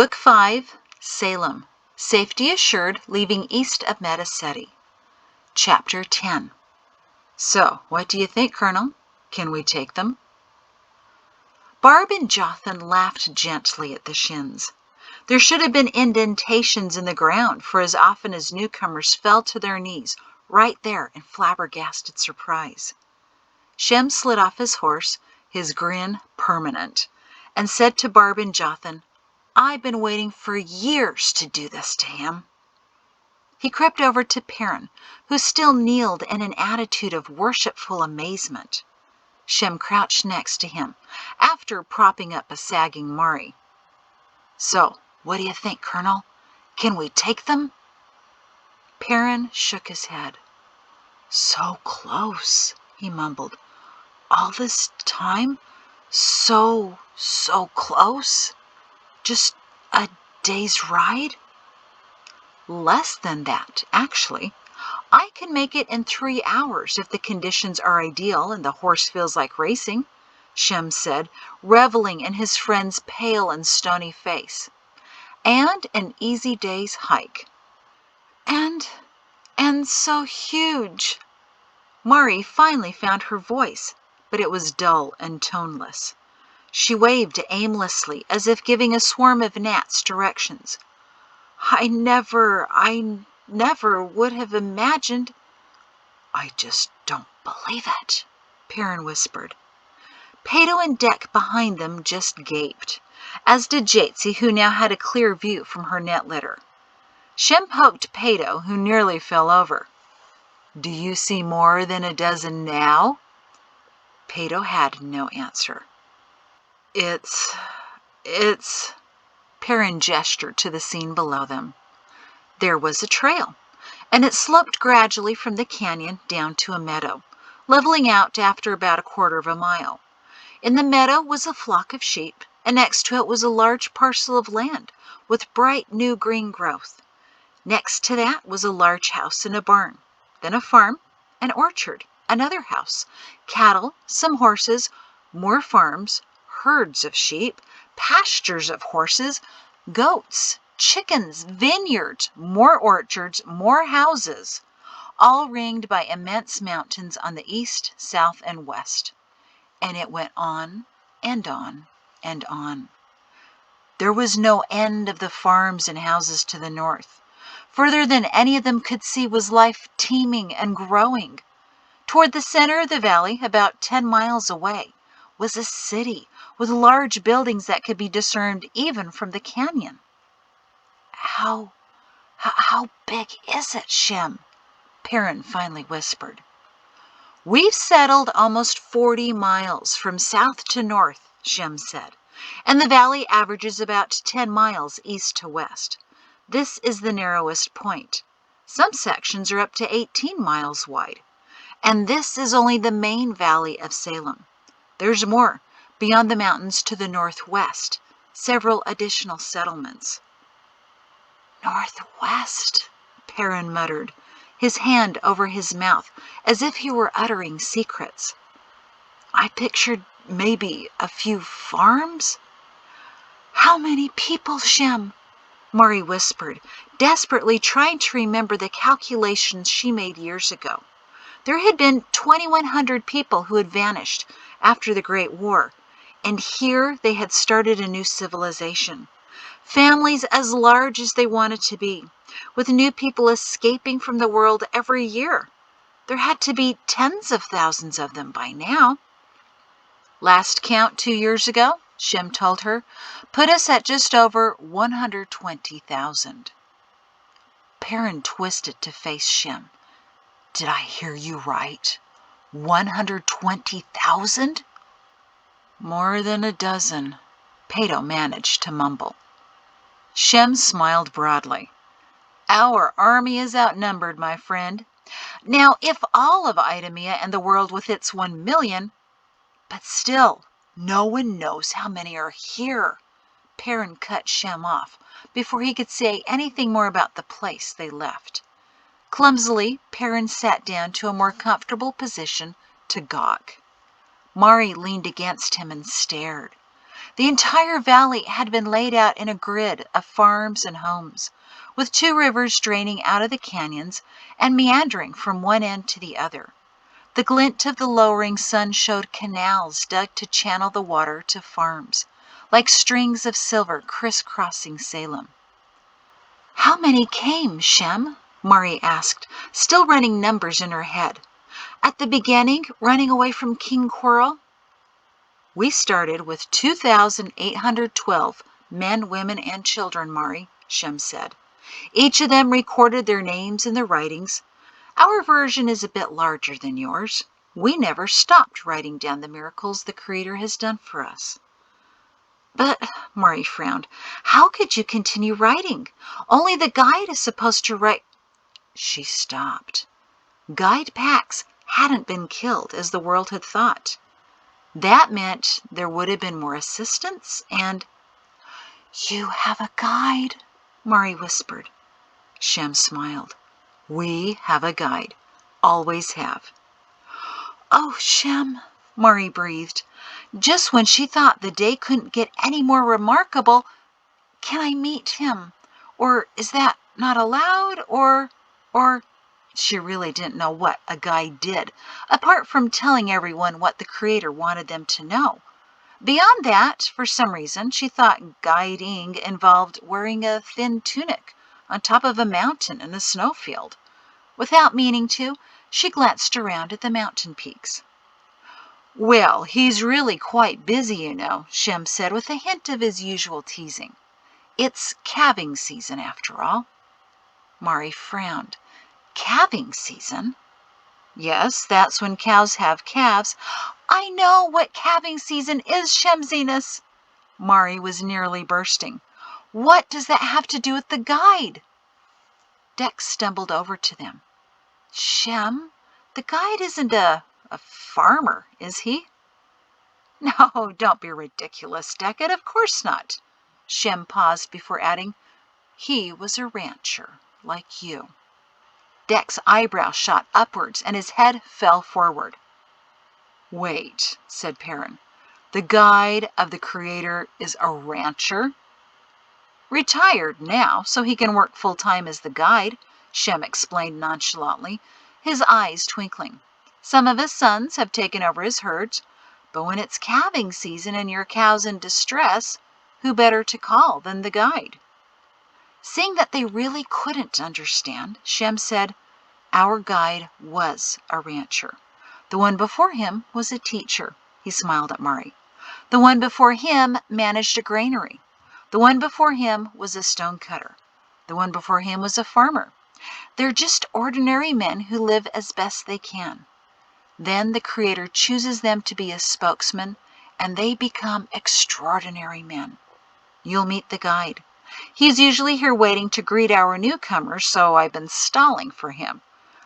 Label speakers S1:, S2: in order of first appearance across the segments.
S1: Book 5, Salem, Safety Assured, Leaving East of Medicetti. Chapter 10. So, what do you think, Colonel? Can we take them? Barb and Jothan laughed gently at the shins. There should have been indentations in the ground, for as often as newcomers fell to their knees, right there in flabbergasted surprise. Shem slid off his horse, his grin permanent, and said to Barb and Jothan, "I've been waiting for years to do this to him." He crept over to Perrin, who still kneeled in an attitude of worshipful amazement. Shem crouched next to him, after propping up a sagging Mari. "So, what do you think, Colonel? Can we take them?" Perrin shook his head. "So close," he mumbled. "All this time? So close? Just a day's ride?" "Less than that, actually. I can make it in 3 hours if the conditions are ideal and the horse feels like racing," Shem said, reveling in his friend's pale and stony face. "And an easy day's hike." And so huge." Mari finally found her voice, but it was dull and toneless. She waved aimlessly, as if giving a swarm of gnats directions. I never would have imagined." "I just don't believe it," Perrin whispered. Pato and Deck behind them just gaped, as did Jatesy, who now had a clear view from her net litter. Shem poked Pato, who nearly fell over. "Do you see more than a dozen now?" Pato had no answer. It's... Perrin gestured to the scene below them. There was a trail, and it sloped gradually from the canyon down to a meadow, leveling out after about a quarter of a mile. In the meadow was a flock of sheep, and next to it was a large parcel of land with bright new green growth. Next to that was a large house and a barn, then a farm, an orchard, another house, cattle, some horses, more farms, herds of sheep, pastures of horses, goats, chickens, vineyards, more orchards, more houses, all ringed by immense mountains on the east, south, and west. And it went on and on and on. There was no end of the farms and houses to the north. Further than any of them could see was life teeming and growing. Toward the center of the valley, about 10 miles away, was a city with large buildings that could be discerned even from the canyon. How big is it, Shem?" Perrin finally whispered. "We've settled almost 40 miles from south to north," Shem said, "and the valley averages about 10 miles east to west. This is the narrowest point. Some sections are up to 18 miles wide. And this is only the main valley of Salem. There's more, beyond the mountains to the northwest, several additional settlements." "Northwest," Perrin muttered, his hand over his mouth, as if he were uttering secrets. "I pictured maybe a few farms." "How many people, Shem?" Mari whispered, desperately trying to remember the calculations she made years ago. There had been 2,100 people who had vanished after the Great War, and here they had started a new civilization. Families as large as they wanted to be, with new people escaping from the world every year. There had to be tens of thousands of them by now. "Last count 2 years ago," Shem told her, "put us at just over 120,000. Perrin twisted to face Shem. "Did I hear you right? 120,000? "More than a dozen," Pato managed to mumble. Shem smiled broadly. "Our army is outnumbered, my friend. Now, if all of Idumea and the world with its 1 million... But still, no one knows how many are here." Perrin cut Shem off before he could say anything more about the place they left. Clumsily, Perrin sat down to a more comfortable position to gawk. Mari leaned against him and stared. The entire valley had been laid out in a grid of farms and homes, with two rivers draining out of the canyons and meandering from one end to the other. The glint of the lowering sun showed canals dug to channel the water to farms, like strings of silver crisscrossing Salem. "How many came, Shem?" Mari asked, still running numbers in her head. "At the beginning, running away from King Coral?" "We started with 2,812 men, women, and children, Mari," Shem said. "Each of them recorded their names in the writings. Our version is a bit larger than yours. We never stopped writing down the miracles the Creator has done for us." "But," Mari frowned, "how could you continue writing? Only the guide is supposed to write—" She stopped. Guide Pax hadn't been killed as the world had thought. That meant there would have been more assistance, and— "You have a guide," Mari whispered. Shem smiled. "We have a guide. Always have." "Oh, Shem," Mari breathed, just when she thought the day couldn't get any more remarkable. "Can I meet him? Or is that not allowed? Or... She really didn't know what a guide did, apart from telling everyone what the Creator wanted them to know. Beyond that, for some reason, she thought guiding involved wearing a thin tunic on top of a mountain in a snowfield. Without meaning to, she glanced around at the mountain peaks. "Well, he's really quite busy, you know," Shem said with a hint of his usual teasing. "It's calving season, after all." Mari frowned. "Calving season?" "Yes, that's when cows have calves." "I know what calving season is, Shemzinus." Mari was nearly bursting. "What does that have to do with the guide?" Dex stumbled over to them. "Shem, the guide isn't a farmer, is he?" "No, don't be ridiculous, Deckett. Of course not." Shem paused before adding, "He was a rancher, like you." Deck's eyebrow shot upwards and his head fell forward. "Wait," said Perrin. "The guide of the Creator is a rancher?" "Retired now, so he can work full-time as the guide," Shem explained nonchalantly, his eyes twinkling. "Some of his sons have taken over his herds, but when it's calving season and your cow's in distress, who better to call than the guide?" Seeing that they really couldn't understand, Shem said, "Our guide was a rancher. The one before him was a teacher." He smiled at Mari. "The one before him managed a granary. The one before him was a stonecutter. The one before him was a farmer. They're just ordinary men who live as best they can. Then the Creator chooses them to be a spokesman, and they become extraordinary men. You'll meet the guide. He's usually here waiting to greet our newcomers, so I've been stalling for him.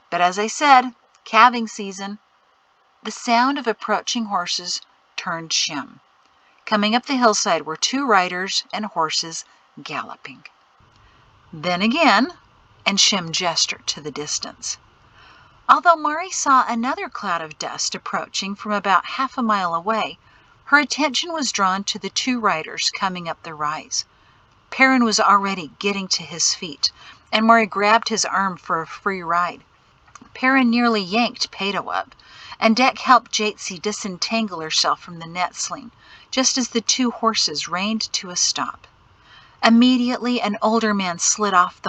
S1: But as I said, calving season." The sound of approaching horses turned Shem. Coming up the hillside were two riders and horses galloping. Then again, and Shem gestured to the distance. Although Mari saw another cloud of dust approaching from about half a mile away, her attention was drawn to the two riders coming up the rise. Perrin was already getting to his feet, and Mari grabbed his arm for a free ride. Perrin nearly yanked Pato up, and Deck helped Jatsi disentangle herself from the net sling, just as the two horses reined to a stop. Immediately, an older man slid off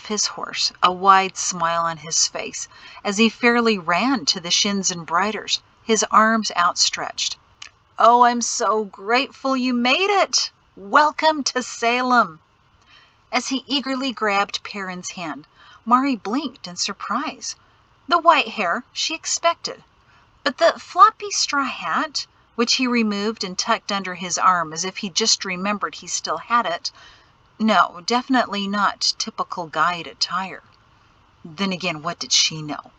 S1: his horse, a wide smile on his face, as he fairly ran to the shins and bridles, his arms outstretched. "Oh, I'm so grateful you made it! Welcome to Salem!" As he eagerly grabbed Perrin's hand, Mari blinked in surprise. The white hair she expected, but the floppy straw hat, which he removed and tucked under his arm as if he just remembered he still had it, no, definitely not typical guide attire. Then again, what did she know?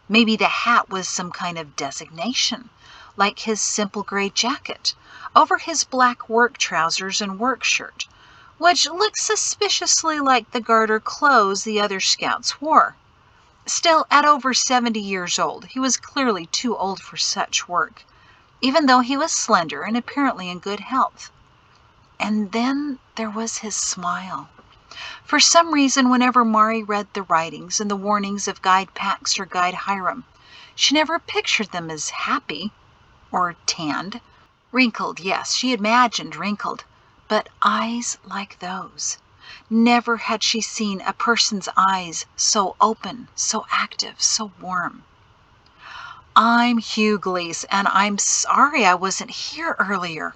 S1: Maybe the hat was some kind of designation, like his simple gray jacket, over his black work trousers and work shirt, which looked suspiciously like the garter clothes the other scouts wore. Still, at over 70 years old, he was clearly too old for such work. even though he was slender and apparently in good health. And then there was his smile. For some reason, whenever Mari read the writings and the warnings of Guide Pax or Guide Hiram, she never pictured them as happy or tanned. Wrinkled, yes, she imagined wrinkled, but eyes like those. Never had she seen a person's eyes so open, so active, so warm. "I'm Hugh Gleese, and I'm sorry I wasn't here earlier."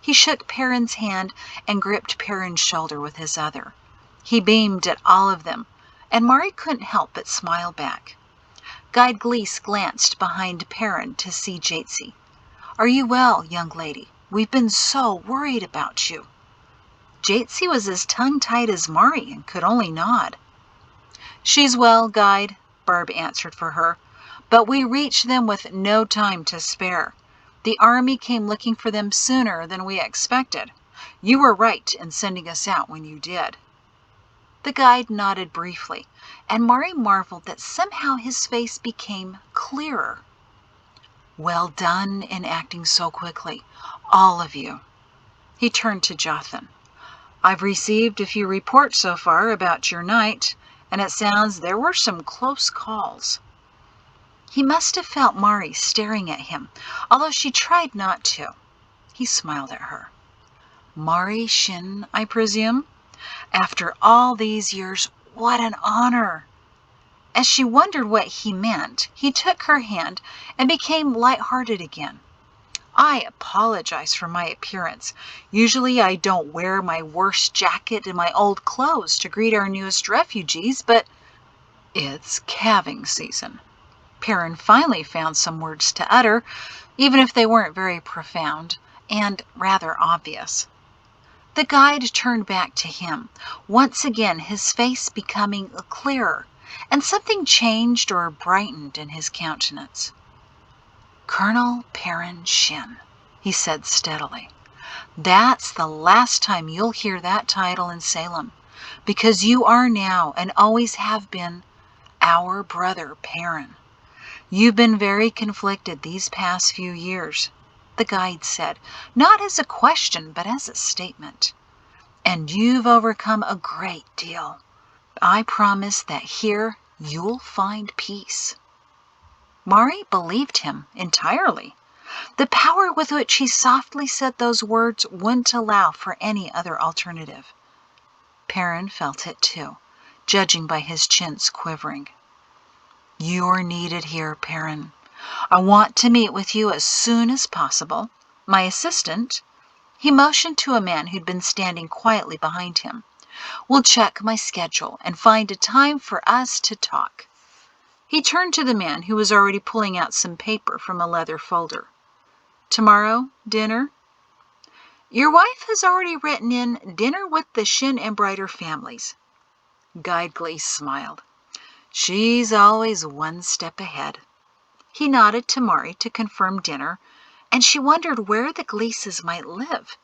S1: He shook Perrin's hand and gripped Perrin's shoulder with his other. He beamed at all of them, and Mari couldn't help but smile back. Guide Gleese glanced behind Perrin to see Jatesy. "Are you well, young lady? We've been so worried about you." Jatesy was as tongue-tied as Mari and could only nod. "She's well, Guide," Barb answered for her, "but we reached them with no time to spare. The army came looking for them sooner than we expected. You were right in sending us out when you did." The guide nodded briefly, and Mari marveled that somehow his face became clearer. "Well done in acting so quickly, all of you." He turned to Jothan. "I've received a few reports so far about your night, and it sounds there were some close calls." He must have felt Mari staring at him, although she tried not to. He smiled at her. "Mari Shin, I presume? After all these years, what an honor!" As she wondered what he meant, he took her hand and became light-hearted again. "I apologize for my appearance. Usually I don't wear my worst jacket and my old clothes to greet our newest refugees, but it's calving season." Perrin finally found some words to utter, even if they weren't very profound, and rather obvious. The guide turned back to him, once again his face becoming clearer, and something changed or brightened in his countenance. "Colonel Perrin Shin," he said steadily. "That's the last time you'll hear that title in Salem, because you are now, and always have been, our brother Perrin. You've been very conflicted these past few years," the guide said, not as a question, but as a statement. "And you've overcome a great deal. I promise that here you'll find peace." Mari believed him entirely. The power with which he softly said those words wouldn't allow for any other alternative. Perrin felt it too, judging by his chins quivering. "You're needed here, Perrin. I want to meet with you as soon as possible. My assistant," he motioned to a man who'd been standing quietly behind him, "will check my schedule and find a time for us to talk." He turned to the man who was already pulling out some paper from a leather folder. "Tomorrow, dinner?" "Your wife has already written in dinner with the Shin embroider families." Guide Gleese smiled. "She's always one step ahead." He nodded to Mari to confirm dinner, and she wondered where the Gleeses might live,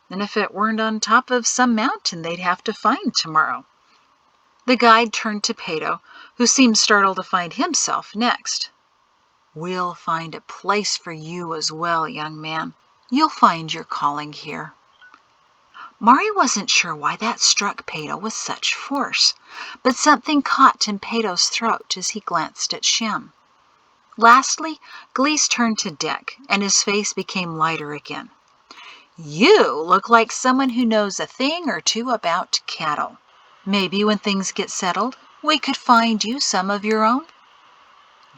S1: and if it weren't on top of some mountain they'd have to find tomorrow. The guide turned to Pato, who seemed startled to find himself next. "We'll find a place for you as well, young man. You'll find your calling here." Mari wasn't sure why that struck Pato with such force, but something caught in Pato's throat as he glanced at Shem. Lastly, Gleese turned to Dick, and his face became lighter again. "You look like someone who knows a thing or two about cattle. Maybe when things get settled, we could find you some of your own?"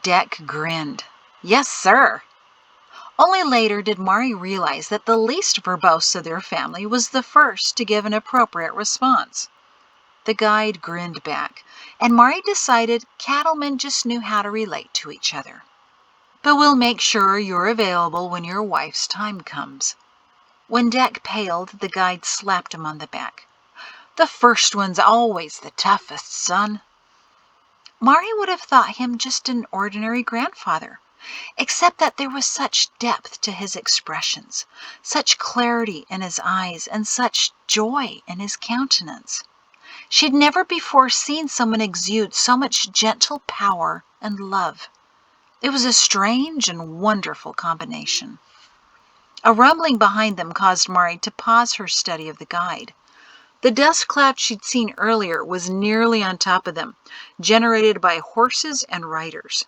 S1: Dick grinned. "Yes, sir." Only later did Mari realize that the least verbose of their family was the first to give an appropriate response. The guide grinned back, and Mari decided cattlemen just knew how to relate to each other. "But we'll make sure you're available when your wife's time comes." When Dick paled, the guide slapped him on the back. "The first one's always the toughest, son." Mari would have thought him just an ordinary grandfather, except that there was such depth to his expressions, such clarity in his eyes, and such joy in his countenance. She'd never before seen someone exude so much gentle power and love. It was a strange and wonderful combination. A rumbling behind them caused Mari to pause her study of the guide. The dust cloud she'd seen earlier was nearly on top of them, generated by horses and riders.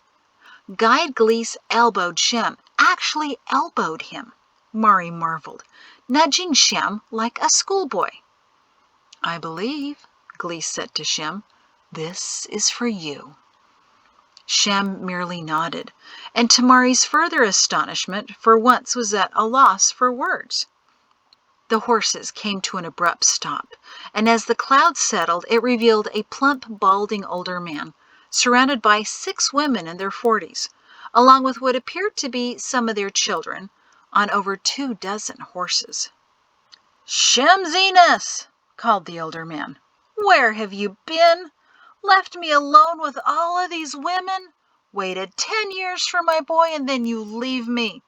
S1: Guide Gleese elbowed Shem, actually elbowed him, Mari marveled, nudging Shem like a schoolboy. "I believe," Gleese said to Shem, "this is for you." Shem merely nodded, and to Mari's further astonishment, for once was at a loss for words. The horses came to an abrupt stop, and as the cloud settled, it revealed a plump, balding older man, surrounded by 6 women in their 40s, along with what appeared to be some of their children, on over 24 horses. "Shemzinus!" called the older man. "Where have you been? Left me alone with all of these women? Waited 10 years for my boy, and then you leave me.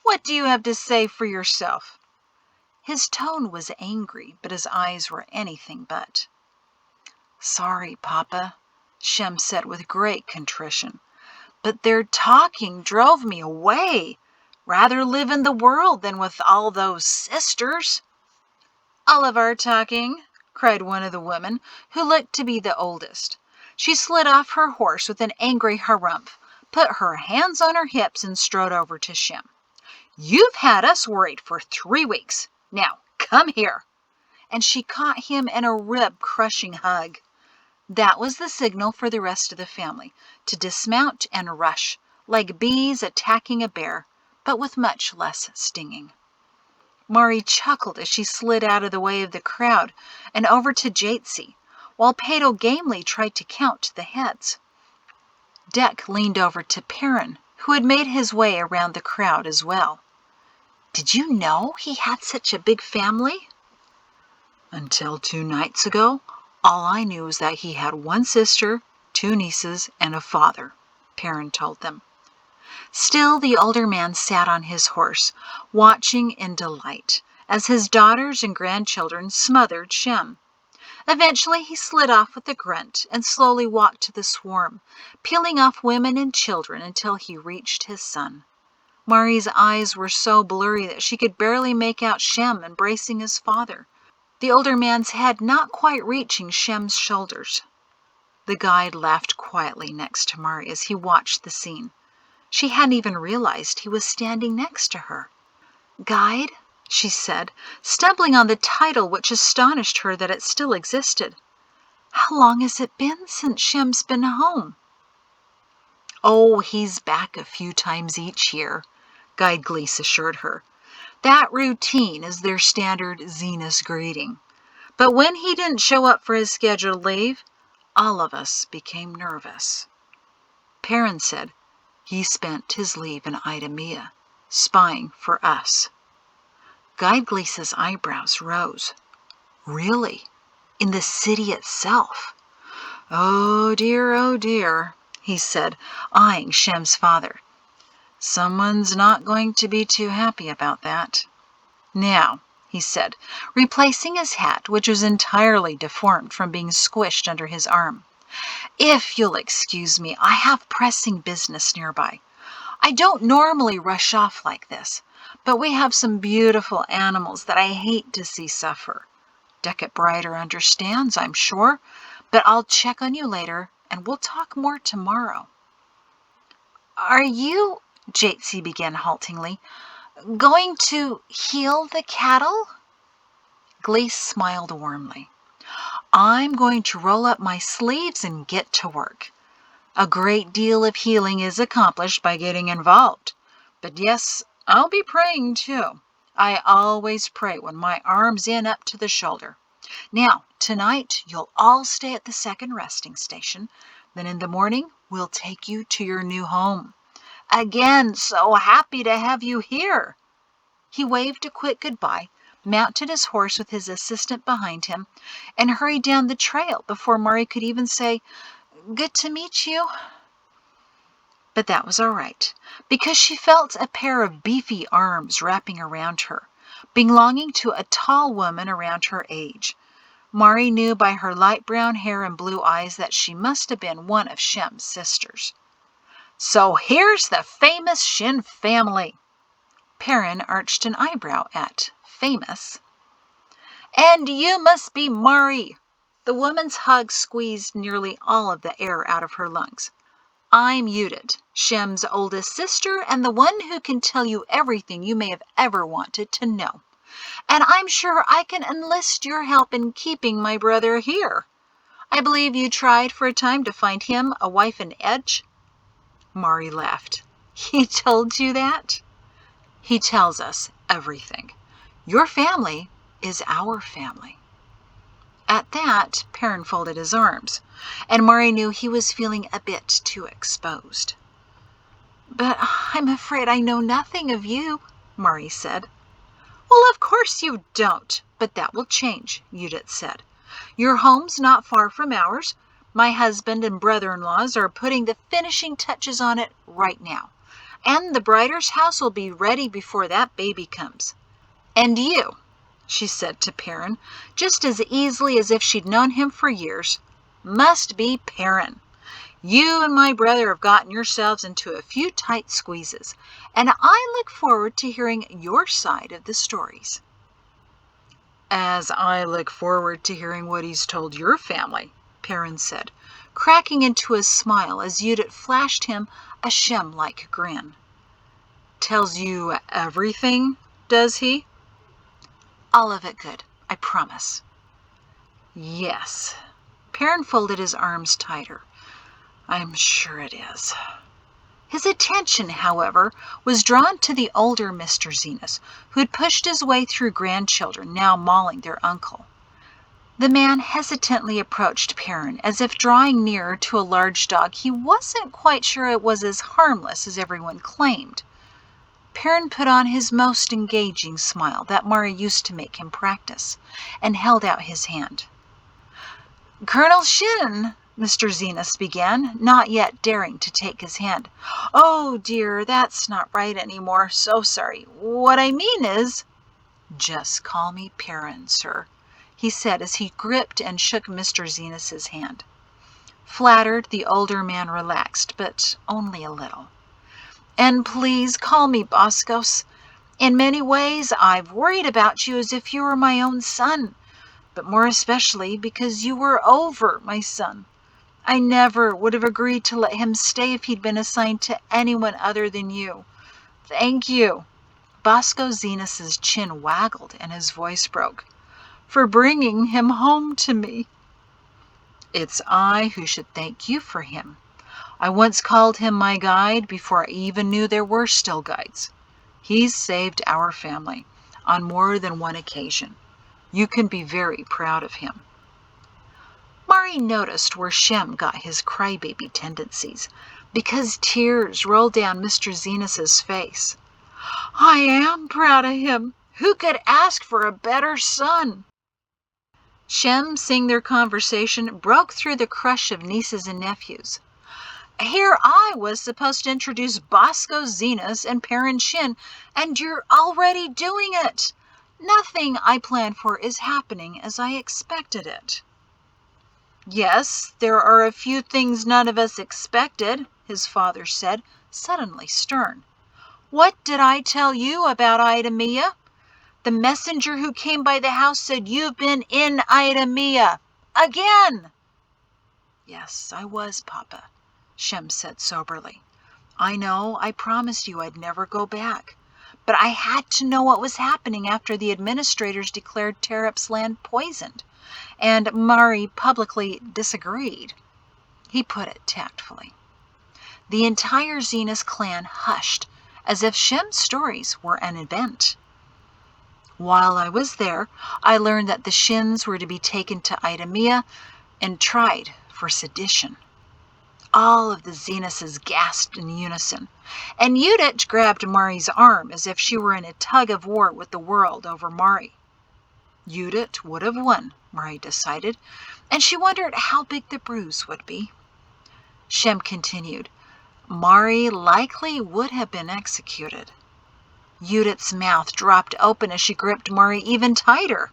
S1: What do you have to say for yourself?" His tone was angry, but his eyes were anything but. "Sorry, Papa," Shem said with great contrition, "but their talking drove me away. Rather live in the world than with all those sisters." "All of our talking," cried one of the women, who looked to be the oldest. She slid off her horse with an angry harumph, put her hands on her hips, and strode over to Shem. "You've had us worried for 3 weeks. Now, come here." And she caught him in a rib-crushing hug. That was the signal for the rest of the family to dismount and rush, like bees attacking a bear, but with much less stinging. Mari chuckled as she slid out of the way of the crowd and over to Jatsi, while Pato gamely tried to count the heads. Dek leaned over to Perrin, who had made his way around the crowd as well. "Did you know he had such a big family?" "Until 2 nights ago, all I knew was that he had 1 sister, 2 nieces, and a father," Perrin told them. Still, the older man sat on his horse, watching in delight, as his daughters and grandchildren smothered Shem. Eventually he slid off with a grunt and slowly walked to the swarm, peeling off women and children until he reached his son. Mari's eyes were so blurry that she could barely make out Shem embracing his father, the older man's head not quite reaching Shem's shoulders. The guide laughed quietly next to Mari as he watched the scene. She hadn't even realized he was standing next to her. "Guide," she said, stumbling on the title which astonished her that it still existed. "How long has it been since Shem's been home?" "Oh, he's back a few times each year," Guide Gleese assured her. "That routine is their standard Zenus greeting. But when he didn't show up for his scheduled leave, all of us became nervous." Perrin said he spent his leave in Idemia, spying for us. Guide Gleese's eyebrows rose. "Really? In the city itself?" Oh dear," he said, eyeing Shem's father. "Someone's not going to be too happy about that. Now," he said, replacing his hat, which was entirely deformed from being squished under his arm, "if you'll excuse me, I have pressing business nearby. I don't normally rush off like this, but we have some beautiful animals that I hate to see suffer. Deckett Brighter understands, I'm sure, but I'll check on you later, and we'll talk more tomorrow." "Are you," Jatsi began haltingly, "going to heal the cattle?" Gleese smiled warmly. "I'm going to roll up my sleeves and get to work. A great deal of healing is accomplished by getting involved. But yes, I'll be praying too. I always pray when my arm's in up to the shoulder. Now, tonight, you'll all stay at the second resting station. Then in the morning, we'll take you to your new home. Again, so happy to have you here." He waved a quick goodbye, mounted his horse with his assistant behind him, and hurried down the trail before Mari could even say, "Good to meet you." But that was all right, because she felt a pair of beefy arms wrapping around her, belonging to a tall woman around her age. Mari knew by her light brown hair and blue eyes that she must have been one of Shem's sisters. "So here's the famous Shin family." Perrin arched an eyebrow at famous. "And you must be Mari." The woman's hug squeezed nearly all of the air out of her lungs. "I'm Judith, Shem's oldest sister, and the one who can tell you everything you may have ever wanted to know. And I'm sure I can enlist your help in keeping my brother here. I believe you tried for a time to find him a wife in Edge?" Mari laughed. "He told you that?" "He tells us everything. Your family is our family." At that, Perrin folded his arms, and Mari knew he was feeling a bit too exposed. "But I'm afraid I know nothing of you," Mari said. "Well, of course you don't, but that will change," Judith said. "Your home's not far from ours. My husband and brother-in-laws are putting the finishing touches on it right now, and the brider's house will be ready before that baby comes. And you," she said to Perrin, just as easily as if she'd known him for years, "must be Perrin. You and my brother have gotten yourselves into a few tight squeezes, and I look forward to hearing your side of the stories." "As I look forward to hearing what he's told your family," Perrin said, cracking into a smile as Judith flashed him a Shem-like grin. "Tells you everything, does he?" "All of it good, I promise." "Yes." Perrin folded his arms tighter. "I'm sure it is." His attention, however, was drawn to the older Mr. Zenas, who had pushed his way through grandchildren now mauling their uncle. The man hesitantly approached Perrin, as if drawing nearer to a large dog he wasn't quite sure it was as harmless as everyone claimed. Perrin put on his most engaging smile that Mari used to make him practice, and held out his hand. "Colonel Shin," Mr. Zenas began, not yet daring to take his hand. "Oh, dear, that's not right anymore. So sorry. What I mean is—" "Just call me Perrin, sir," he said as he gripped and shook Mr. Zenas's hand. Flattered, the older man relaxed, but only a little. "And please call me Boscos. In many ways, I've worried about you as if you were my own son, but more especially because you were over my son. I never would have agreed to let him stay if he'd been assigned to anyone other than you. Thank you." Bosco Zenas's chin waggled and his voice broke. "For bringing him home to me." "It's I who should thank you for him. I once called him my guide before I even knew there were still guides. He's saved our family on more than one occasion. You can be very proud of him." Mari noticed where Shem got his crybaby tendencies, because tears rolled down Mr. Zenas's face. "I am proud of him. Who could ask for a better son?" Shem, seeing their conversation, broke through the crush of nieces and nephews. "Here I was supposed to introduce Bosco Zenas and Perrin Shin, and you're already doing it. Nothing I planned for is happening as I expected it." "Yes, there are a few things none of us expected," his father said, suddenly stern. "What did I tell you about Idemia? The messenger who came by the house said you've been in Idemia. Again!" "Yes, I was, Papa," Shem said soberly. "I know I promised you I'd never go back, but I had to know what was happening after the administrators declared Terep's land poisoned, and Mari publicly disagreed." He put it tactfully. The entire Zenas clan hushed, as if Shem's stories were an event. "While I was there, I learned that the Shins were to be taken to Idemia and tried for sedition." All of the Zenases gasped in unison, and Judith grabbed Mari's arm as if she were in a tug of war with the world over Mari. Judith would have won, Mari decided, and she wondered how big the bruise would be. Shem continued, "Mari likely would have been executed." Judith's mouth dropped open as she gripped Mari even tighter.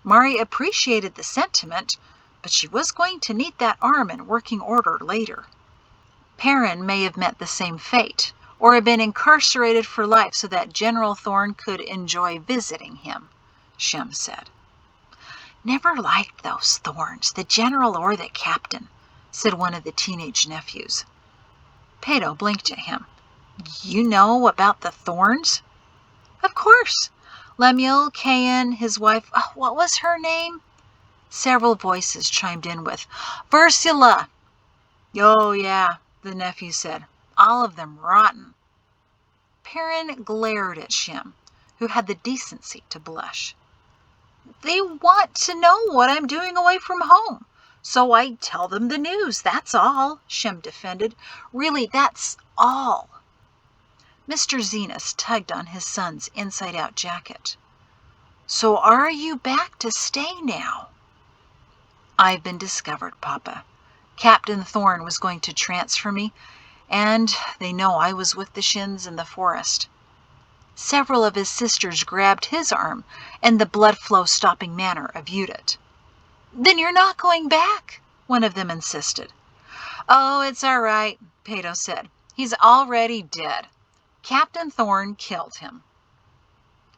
S1: Mari appreciated the sentiment, but she was going to need that arm in working order later. Perrin may have met the same fate, or had been incarcerated for life so that General Thorne could enjoy visiting him, Shem said. Never liked those Thorns, the general or the captain, said one of the teenage nephews. Peto blinked at him. You know about the Thorns? Of course. Lemuel, Cain, his wife, what was her name? Several voices chimed in with, Ursula. Oh, yeah, the nephew said. All of them rotten. Perrin glared at Shem, who had the decency to blush. They want to know what I'm doing away from home, so I tell them the news, that's all, Shem defended. Really, that's all. Mr. Zenas tugged on his son's inside-out jacket. So are you back to stay now? I've been discovered, Papa. Captain Thorne was going to transfer me, and they know I was with the Shins in the forest. Several of his sisters grabbed his arm in the blood flow stopping manner of Judith. Then you're not going back, one of them insisted. Oh, it's all right, Peto said. He's already dead. Captain Thorne killed him.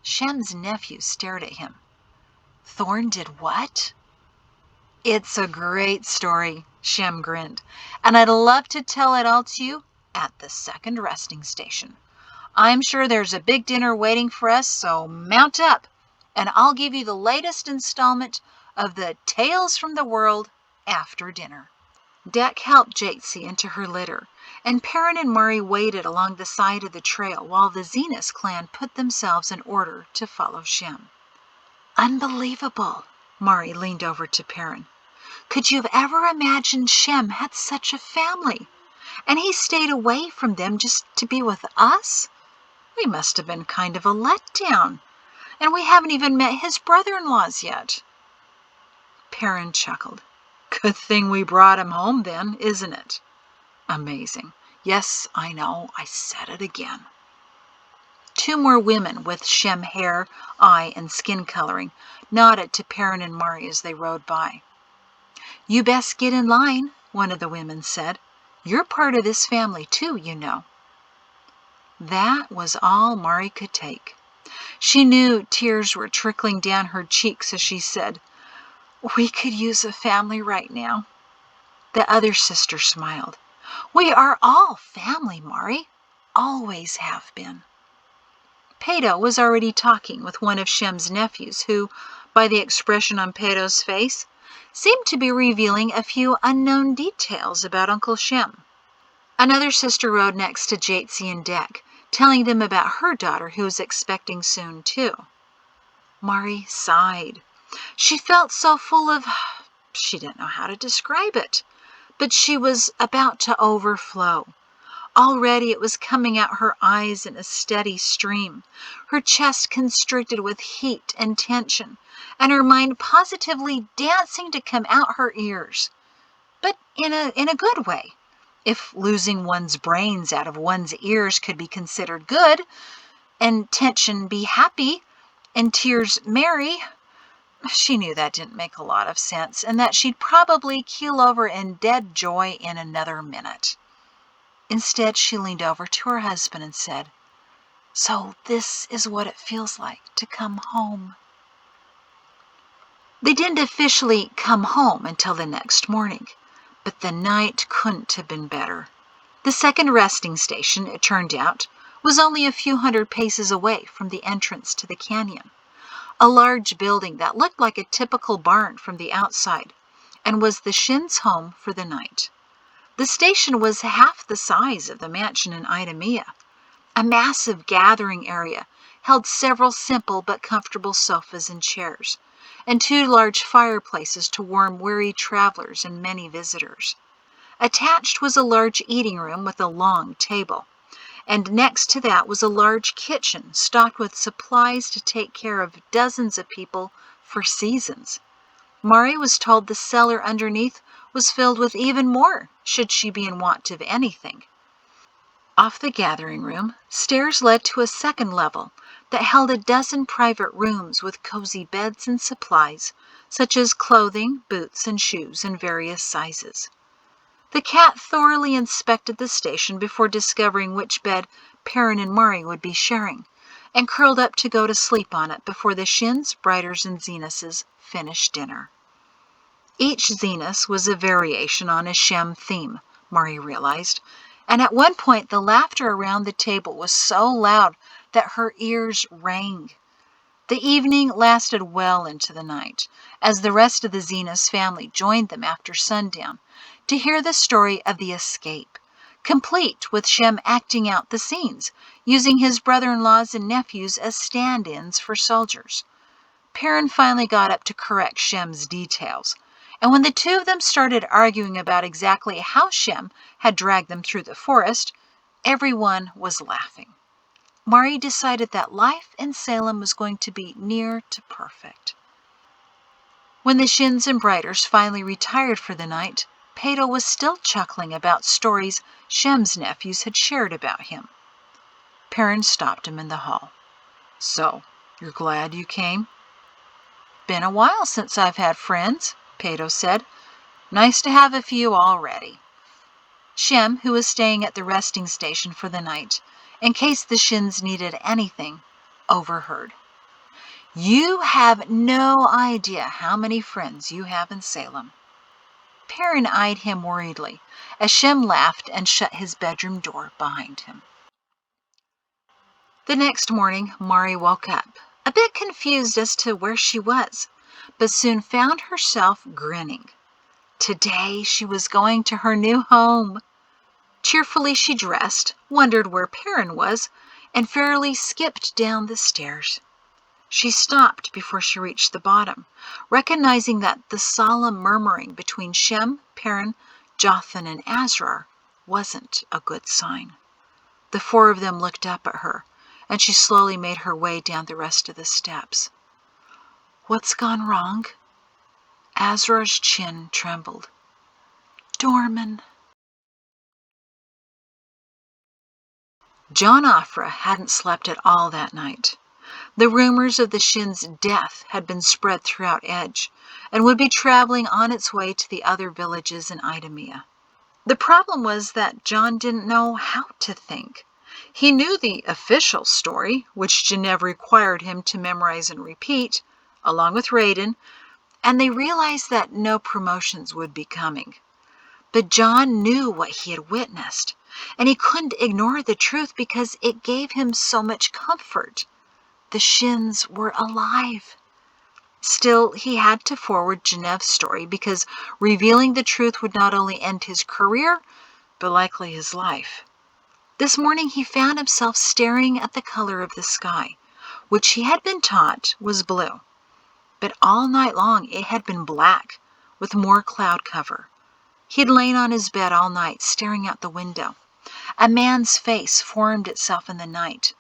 S1: Shem's nephew stared at him. Thorne did what? It's a great story, Shem grinned, and I'd love to tell it all to you at the second resting station. I'm sure there's a big dinner waiting for us, so mount up, and I'll give you the latest installment of the Tales from the World after dinner. Deck helped Jatesy into her litter, and Perrin and Murray waited along the side of the trail while the Zenas clan put themselves in order to follow Shem. Unbelievable, Murray leaned over to Perrin. Could you have ever imagined Shem had such a family? And he stayed away from them just to be with us? We must have been kind of a letdown. And we haven't even met his brother-in-laws yet. Perrin chuckled. Good thing we brought him home then, isn't it? Amazing. Yes, I know, I said it again. Two more women with Shem hair, eye, and skin coloring nodded to Perrin and Murray as they rode by. You best get in line, one of the women said. You're part of this family too, you know. That was all Murray could take. She knew tears were trickling down her cheeks as she said, We could use a family right now. The other sister smiled. We are all family, Murray. Always have been. Peto was already talking with one of Shem's nephews who, by the expression on Peto's face, seemed to be revealing a few unknown details about Uncle Shem. Another sister rode next to Jatesy and Deck, telling them about her daughter who was expecting soon, too. Murray sighed. She felt so full of... She didn't know how to describe it, but she was about to overflow. Already it was coming out her eyes in a steady stream, her chest constricted with heat and tension, and her mind positively dancing to come out her ears. But in a good way. If losing one's brains out of one's ears could be considered good, and tension be happy, and tears merry, she knew that didn't make a lot of sense, and that she'd probably keel over in dead joy in another minute. Instead, she leaned over to her husband and said, So this is what it feels like to come home. They didn't officially come home until the next morning, but the night couldn't have been better. The second resting station, it turned out, was only a few hundred paces away from the entrance to the canyon. A large building that looked like a typical barn from the outside, and was the Shins' home for the night. The station was half the size of the mansion in Idemia. A massive gathering area held several simple but comfortable sofas and chairs, and two large fireplaces to warm weary travelers and many visitors. Attached was a large eating room with a long table, and next to that was a large kitchen stocked with supplies to take care of dozens of people for seasons. Murray was told the cellar underneath was filled with even more, should she be in want of anything. Off the gathering room, stairs led to a second level that held a dozen private rooms with cozy beds and supplies, such as clothing, boots, and shoes in various sizes. The cat thoroughly inspected the station before discovering which bed Perrin and Mari would be sharing, and curled up to go to sleep on it before the Shins, Briders, and Zenuses finished dinner. Each Zenus was a variation on a Shem theme, Mari realized, and at one point the laughter around the table was so loud that her ears rang. The evening lasted well into the night, as the rest of the Zenus family joined them after sundown to hear the story of the escape, complete with Shem acting out the scenes, using his brother-in-laws and nephews as stand-ins for soldiers. Perrin finally got up to correct Shem's details, and when the two of them started arguing about exactly how Shem had dragged them through the forest, everyone was laughing. Mari decided that life in Salem was going to be near to perfect. When the Shins and Briders finally retired for the night, Peto was still chuckling about stories Shem's nephews had shared about him. Perrin stopped him in the hall. "So, you're glad you came?" "Been a while since I've had friends," Peto said. "Nice to have a few already." Shem, who was staying at the resting station for the night, in case the Shins needed anything, overheard. "You have no idea how many friends you have in Salem." Perrin eyed him worriedly as Shem laughed and shut his bedroom door behind him. The next morning, Mari woke up, a bit confused as to where she was, but soon found herself grinning. Today she was going to her new home. Cheerfully she dressed, wondered where Perrin was, and fairly skipped down the stairs. She stopped before she reached the bottom, recognizing that the solemn murmuring between Shem, Perrin, Jothan, and Azrar wasn't a good sign. The four of them looked up at her, and she slowly made her way down the rest of the steps. "What's gone wrong?" Azrar's chin trembled. "Dorman." John Afra hadn't slept at all that night. The rumors of the Shin's death had been spread throughout Edge, and would be traveling on its way to the other villages in Idumea. The problem was that John didn't know how to think. He knew the official story, which Genevieve required him to memorize and repeat, along with Raiden, and they realized that no promotions would be coming. But John knew what he had witnessed, and he couldn't ignore the truth because it gave him so much comfort. The Shins were alive. Still, he had to forward Genevieve's story because revealing the truth would not only end his career, but likely his life. This morning he found himself staring at the color of the sky, which he had been taught was blue. But all night long it had been black, with more cloud cover. He'd lain on his bed all night, staring out the window. A man's face formed itself in the night,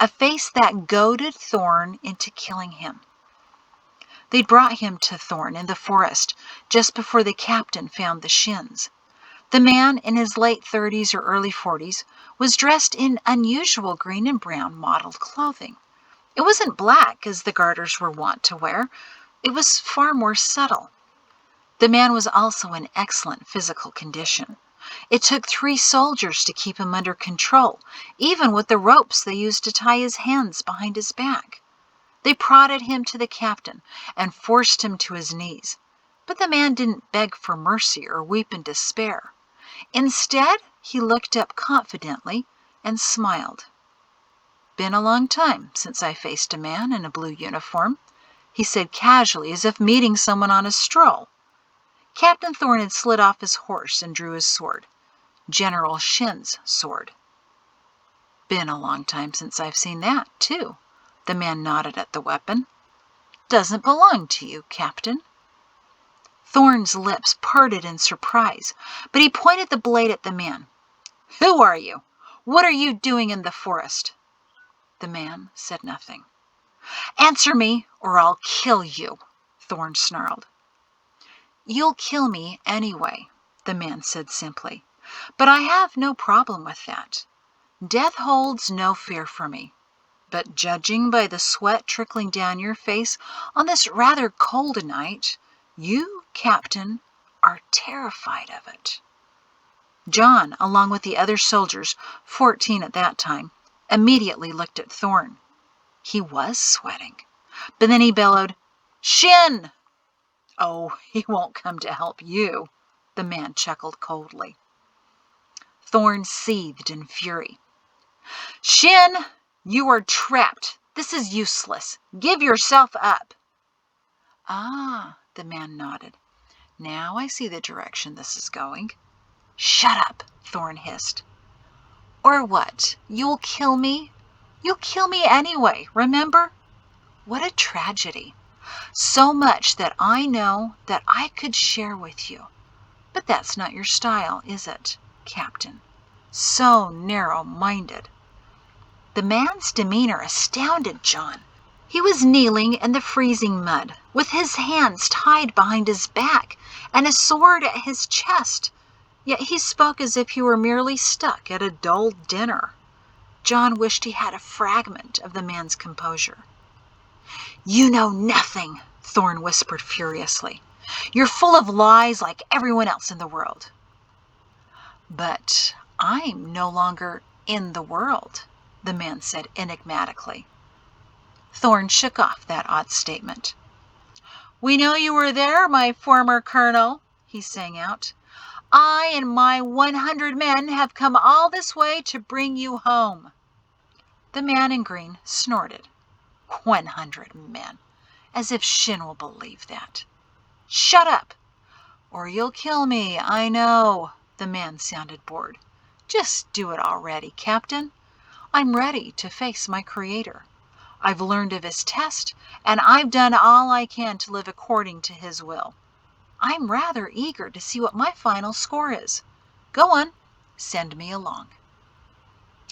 S1: a face that goaded Thorn into killing him. They'd brought him to Thorn in the forest just before the captain found the Shins. The man, in his late 30s or early 40s, was dressed in unusual green and brown mottled clothing. It wasn't black, as the garters were wont to wear. It was far more subtle. The man was also in excellent physical condition. It took 3 soldiers to keep him under control, even with the ropes they used to tie his hands behind his back. They prodded him to the captain and forced him to his knees. But the man didn't beg for mercy or weep in despair. Instead, he looked up confidently and smiled. "Been a long time since I faced a man in a blue uniform," he said casually, as if meeting someone on a stroll. Captain Thorne had slid off his horse and drew his sword. General Shin's sword. "Been a long time since I've seen that, too." The man nodded at the weapon. "Doesn't belong to you, Captain." Thorne's lips parted in surprise, but he pointed the blade at the man. "Who are you? What are you doing in the forest?" The man said nothing. "Answer me, or I'll kill you," Thorne snarled. "You'll kill me anyway," the man said simply, "but I have no problem with that. Death holds no fear for me. But judging by the sweat trickling down your face on this rather cold night, you, Captain, are terrified of it." John, along with the other soldiers, 14 at that time, immediately looked at Thorn. He was sweating. But then he bellowed, "Shin!" "Oh, he won't come to help you," the man chuckled coldly. Thorn seethed in fury. "Shin, you are trapped. This is useless. Give yourself up." "Ah," the man nodded. "Now I see the direction this is going." "Shut up," Thorn hissed. "Or what? You'll kill me? You'll kill me anyway, remember? What a tragedy. So much that I know that I could share with you. But that's not your style, is it, Captain? So narrow-minded." The man's demeanor astounded John. He was kneeling in the freezing mud, with his hands tied behind his back and a sword at his chest, yet he spoke as if he were merely stuck at a dull dinner. John wished he had a fragment of the man's composure. "You know nothing," Thorn whispered furiously. "You're full of lies like everyone else in the world." "But I'm no longer in the world," the man said enigmatically. Thorn shook off that odd statement. "We know you were there, my former colonel," he sang out. "I and my 100 men have come all this way to bring you home." The man in green snorted. 100 men. As if Shin will believe that. "Shut up, or you'll kill me, I know." The man sounded bored. "Just do it already, Captain. I'm ready to face my Creator. I've learned of his test, and I've done all I can to live according to his will. I'm rather eager to see what my final score is. Go on, send me along."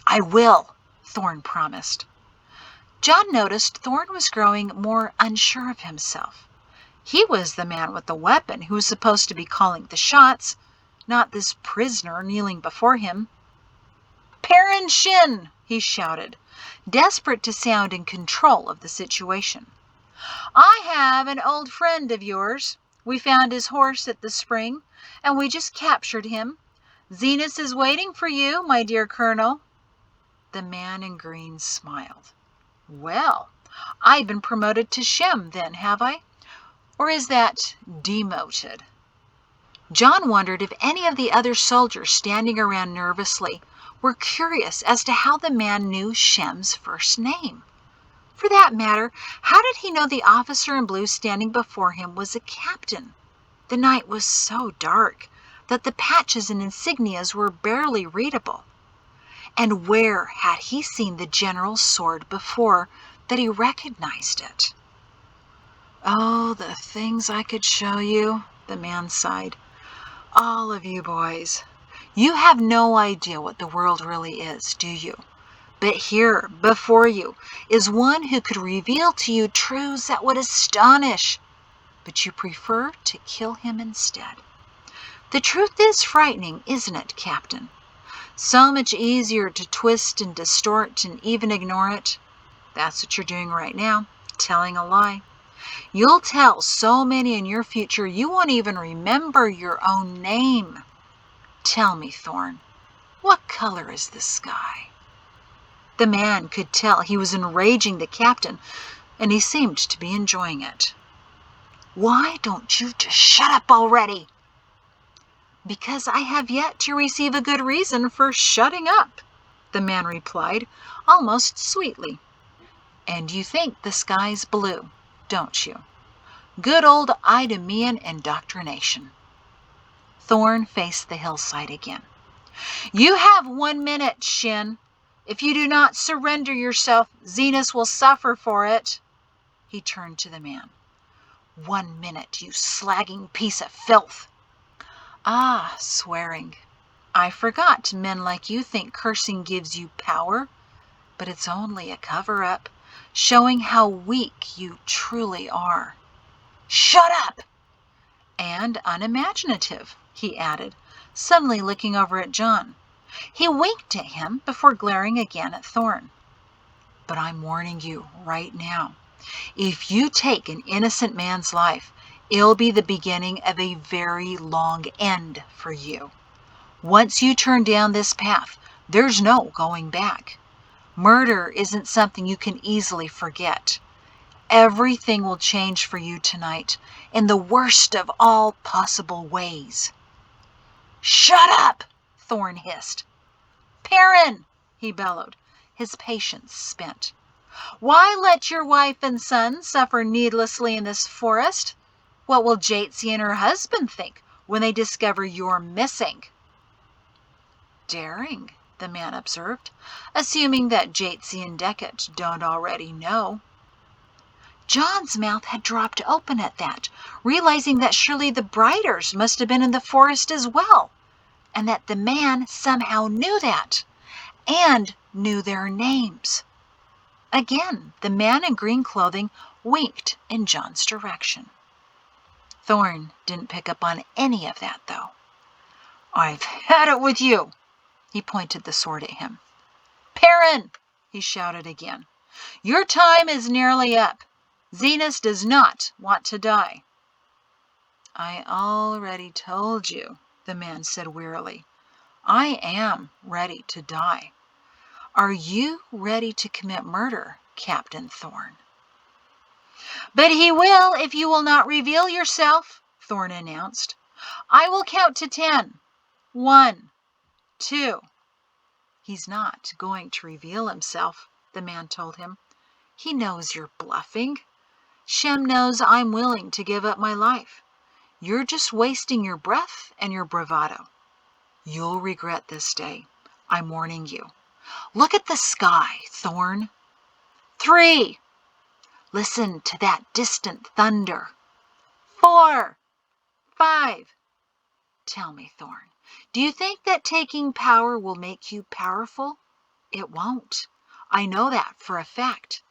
S1: "I will," Thorn promised. John noticed Thorn was growing more unsure of himself. He was the man with the weapon who was supposed to be calling the shots, not this prisoner kneeling before him. "Perrin Shin!" he shouted, desperate to sound in control of the situation. "I have an old friend of yours. We found his horse at the spring, and we just captured him. Zenas is waiting for you, my dear colonel." The man in green smiled. "Well, I've been promoted to Shem then, have I? Or is that demoted?" John wondered if any of the other soldiers standing around nervously were curious as to how the man knew Shem's first name. For that matter, how did he know the officer in blue standing before him was a captain? The night was so dark that the patches and insignias were barely readable. And where had he seen the general's sword before that he recognized it? "Oh, the things I could show you," the man sighed. "All of you boys. You have no idea what the world really is, do you? But here, before you, is one who could reveal to you truths that would astonish. But you prefer to kill him instead. The truth is frightening, isn't it, Captain? So much easier to twist and distort and even ignore it. That's what you're doing right now, telling a lie. You'll tell so many in your future you won't even remember your own name. Tell me, Thorn, what color is the sky?" The man could tell he was enraging the captain, and he seemed to be enjoying it. "Why don't you just shut up already?" "Because I have yet to receive a good reason for shutting up," the man replied, almost sweetly. "And you think the sky's blue, don't you? Good old Idumean indoctrination." Thorn faced the hillside again. "You have 1 minute, Shin. If you do not surrender yourself, Zenas will suffer for it." He turned to the man. 1 minute, you slagging piece of filth." "Ah, swearing. I forgot men like you think cursing gives you power, but it's only a cover-up, showing how weak you truly are." "Shut up!" "And unimaginative," he added, suddenly looking over at John. He winked at him before glaring again at Thorn. "But I'm warning you right now. If you take an innocent man's life, it'll be the beginning of a very long end for you. Once you turn down this path, there's no going back. Murder isn't something you can easily forget. Everything will change for you tonight in the worst of all possible ways." "Shut up!" Thorn hissed. "Perrin!" he bellowed, his patience spent. "Why let your wife and son suffer needlessly in this forest? What will Jatesy and her husband think when they discover you're missing?" "Daring," the man observed, assuming that Jatesy and Beckett don't already know. John's mouth had dropped open at that, realizing that surely the Briders must have been in the forest as well, and that the man somehow knew that, and knew their names. Again, the man in green clothing winked in John's direction. Thorn didn't pick up on any of that, though. "I've had it with you." He pointed the sword at him. "Perrin!" he shouted again. "Your time is nearly up. Zenas does not want to die." "I already told you," the man said wearily. "I am ready to die. Are you ready to commit murder, Captain Thorn?" "But he will if you will not reveal yourself," Thorn announced. "I will count to 10. 1, 2. "He's not going to reveal himself," the man told him. "He knows you're bluffing. Shem knows I'm willing to give up my life. You're just wasting your breath and your bravado. You'll regret this day. I'm warning you. Look at the sky, Thorn. 3. Listen to that distant thunder. 4, 5. Tell me, Thorn, do you think that taking power will make you powerful? It won't. I know that for a fact.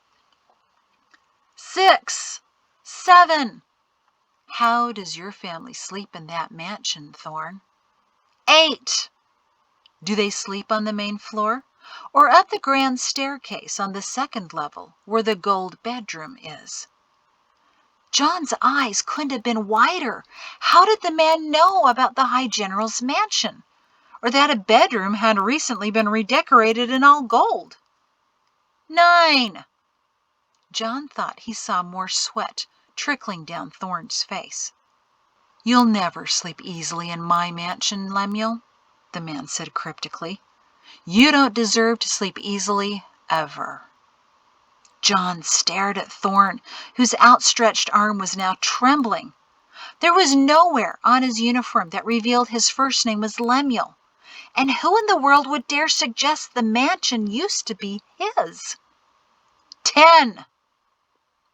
S1: 6, 7. How does your family sleep in that mansion, Thorn? 8. Do they sleep on the main floor or up the grand staircase on the second level where the gold bedroom is? John's eyes couldn't have been wider. How did the man know about the High General's mansion, or that a bedroom had recently been redecorated in all gold? 9. John thought he saw more sweat trickling down Thorn's face. "You'll never sleep easily in my mansion, Lemuel," the man said cryptically. "You don't deserve to sleep easily, ever." John stared at Thorn, whose outstretched arm was now trembling. There was nowhere on his uniform that revealed his first name was Lemuel, and who in the world would dare suggest the mansion used to be his? 10.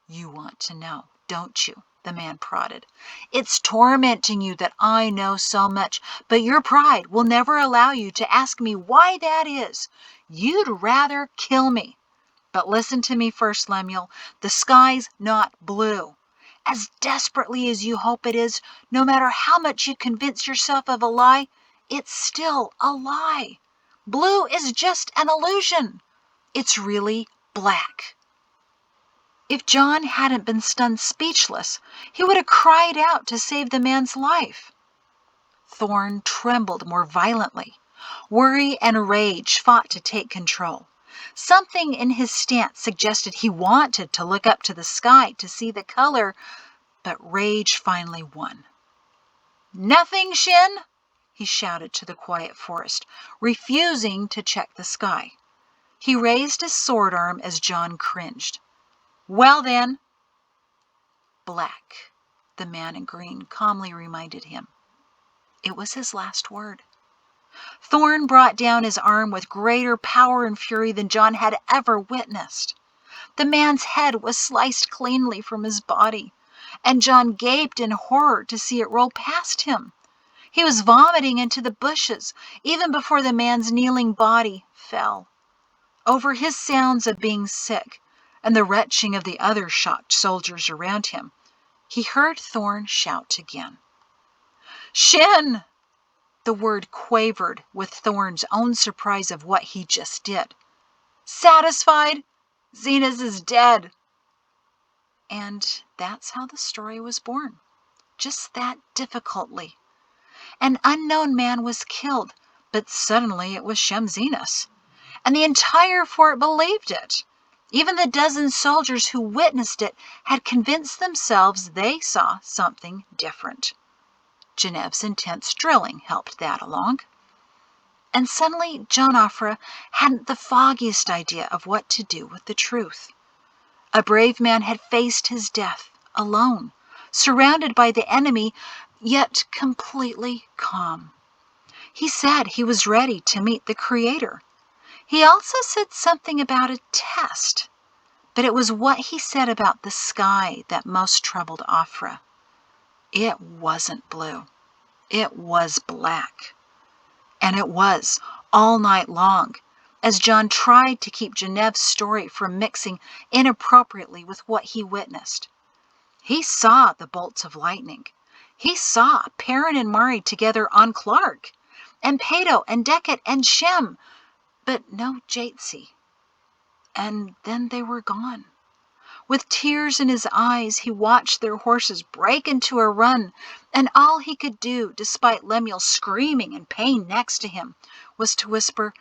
S1: "You want to know, don't you?" the man prodded. "It's tormenting you that I know so much, but your pride will never allow you to ask me why that is. You'd rather kill me. But listen to me first, Lemuel. The sky's not blue. As desperately as you hope it is, no matter how much you convince yourself of a lie, it's still a lie. Blue is just an illusion. It's really black." If John hadn't been stunned speechless, he would have cried out to save the man's life. Thorn trembled more violently. Worry and rage fought to take control. Something in his stance suggested he wanted to look up to the sky to see the color, but rage finally won. "Nothing, Shin?" he shouted to the quiet forest, refusing to check the sky. He raised his sword arm as John cringed. "Well then." "Black," the man in green calmly reminded him. It was his last word. Thorn brought down his arm with greater power and fury than John had ever witnessed. The man's head was sliced cleanly from his body, and John gaped in horror to see it roll past him. He was vomiting into the bushes even before the man's kneeling body fell. Over his sounds of being sick and the retching of the other shocked soldiers around him, he heard Thorn shout again. "Shin!" The word quavered with Thorn's own surprise of what he just did. "Satisfied? Zenas is dead." And that's how the story was born. Just that difficultly. An unknown man was killed, but suddenly it was Shem Zenas. and the entire fort believed it. Even the dozen soldiers who witnessed it had convinced themselves they saw something different. Genev's intense drilling helped that along. And suddenly John Offra hadn't the foggiest idea of what to do with the truth. A brave man had faced his death alone, surrounded by the enemy, yet completely calm. He said he was ready to meet the Creator. He also said something about a test, but it was what he said about the sky that most troubled Offra. It wasn't blue. It was black. And it was, all night long, as John tried to keep Genev's story from mixing inappropriately with what he witnessed. He saw the bolts of lightning. He saw Perrin and Mari together on Clark, and Pato and Deckett and Shem, but no Jatsi. And then they were gone. With tears in his eyes, he watched their horses break into a run, and all he could do, despite Lemuel screaming in pain next to him, was to whisper,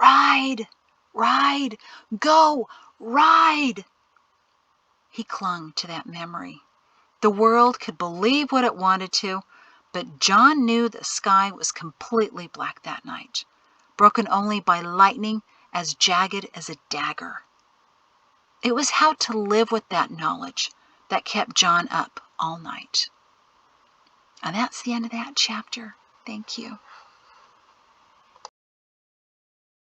S1: "Ride! Ride! Go! Ride!" He clung to that memory. The world could believe what it wanted to, but John knew the sky was completely black that night, broken only by lightning as jagged as a dagger. It was how to live with that knowledge that kept John up all night. And that's the end of that chapter. Thank you.